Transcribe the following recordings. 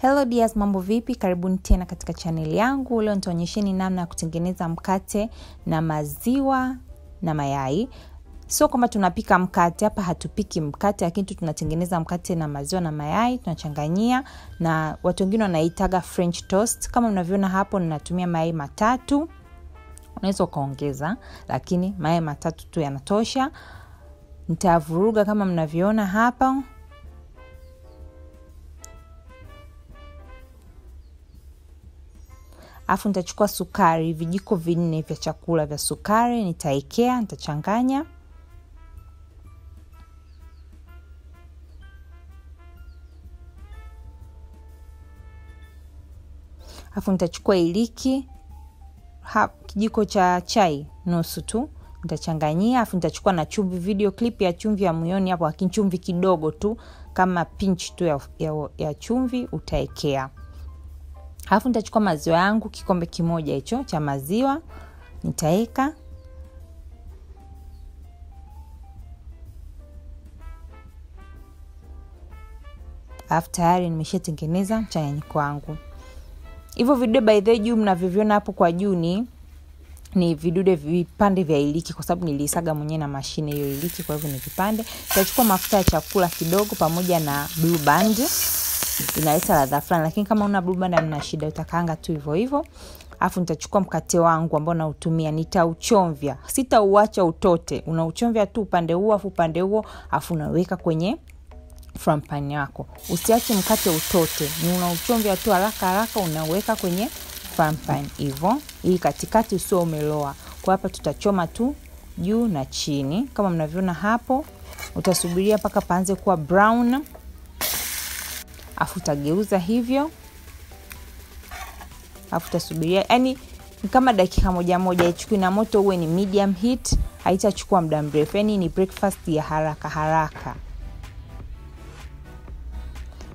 Hellow Dears, mambo vipi? Karibuni tena katika channel yangu. Leo nitaonyesheni namna ya kutengeneza mkate na maziwa na mayai. Sio kwamba tunapika mkate, hapa hatupiki mkate, lakini tunatengeneza mkate na maziwa na mayai, tunachanganyia, na watu wengine wanaitaga French toast. Kama mnavyoona hapo ninatumia mayai 3. Unaweza kaongeza, lakini mayai 3 tu yanatosha. Nitavuruga kama mnavyoona hapa. Afu nitachukua sukari, vijiko 4 vya chakula vya sukari, nitaekea, nitachanganya. Afu nitachukua iliki, kijiko cha chai nusu tu, nitachanganyia. Afu nitachukua na chumvi, video clip ya chumvi ya moyoni hapo, lakini chumvi kidogo tu, kama pinch tu ya chumvi utaekea. Alafu nitachukua maziwa yangu, kikombe kimoja hicho cha maziwa, nitaeka. Alafu tayari nimeshatengeneza mchanganyiko wangu. Hivyo vidude by the way juu mnavyoviona hapo kwa juu ni vidude vipande vya iliki, kwa sababu nilisaga mwenyewe na mashine hiyo iliki, kwa hivyo ni vipande. Nitachukua mafuta ya chakula kidogo pamoja na blue band. Inaleta ladha fulani, lakini kama una blue band hamna shida, utakaanga tu hivyo hivyo. Afu nitachukua mkate wangu ambao nautumia, nitauchomvia. Sitauacha utote. Unauchomvia tu upande huo afu upande huo, afu unaweka kwenye frying pan yako. Usiache mkate utote. Ni unauchomvia tu haraka unaweka kwenye frying pan hivyo, ili katikati usio umeloa. Kwa hapa tutachoma tu juu na chini. Kama mnavyoona hapo, utasubiria mpaka paanze kuwa brown. Afu utageuza hivyo. Afu utasubiria, yani kama dakika moja, ichukue na moto uwe ni medium heat, haitachukua muda mrefu. Yani ni breakfast ya haraka.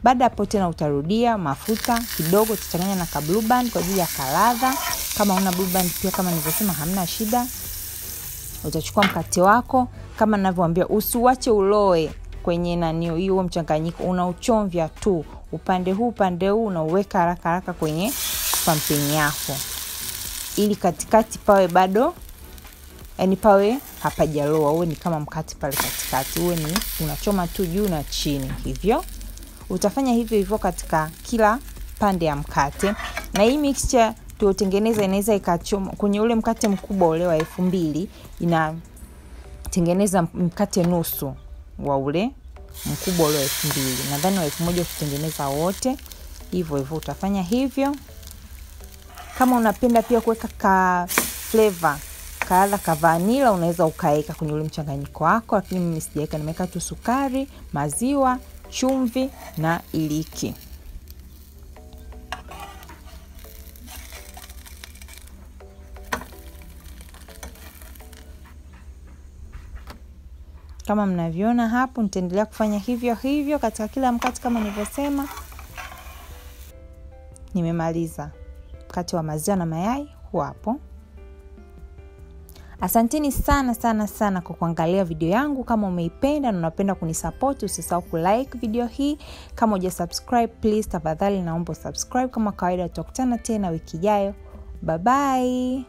Baada hapo tena utarudia mafuta kidogo, tutachanganya na ka blue band kwa ajili ya ladha. Kama una blue band pia, kama nilivyosema, hamna shida. Utachukua mkate wako, kama ninavyowaambia, usiwache uloe kwenye nani hiyo mchanganyiko, unauchomvia tu upande huu unauweka haraka kwenye pampeni yako, ili katikati pawe bado, yani pawe hapajaloa, uwe ni kama mkate pale katikati, uwe ni unachoma tu juu na chini hivyo. Utafanya hivyo katika kila pande ya mkate. Na hii mixture tuotengeneza inaweza ikachoma kwenye ule mkate mkubwa ule wa 2000, inatengeneza mkate nusu wa ule mkubwa ule 2000. Nadhani wa 1000 kutengeneza wote. Hivyo utafanya hivyo. Kama unapenda pia kuweka ka flavor, ladha ka vanilla, unaweza ukaeka kwenye ule mchanganyiko wako, lakini mimi sijaweka, nimeweka tu sukari, maziwa, chumvi na iliki. Kama mnavyoona hapo, nitaendelea kufanya hivyo katika kila mkate kama nilivyosema. Nimemaliza mkate wa maziwa na mayai hapo. Asanteni sana kwa kuangalia video yangu. Kama umeipenda na unapenda kunisupport, usisahau kulike video hii. Kama hujasubscribe, please tafadhali naomba subscribe. Kama kawaida tutakutana tena wiki ijayo. Bye bye.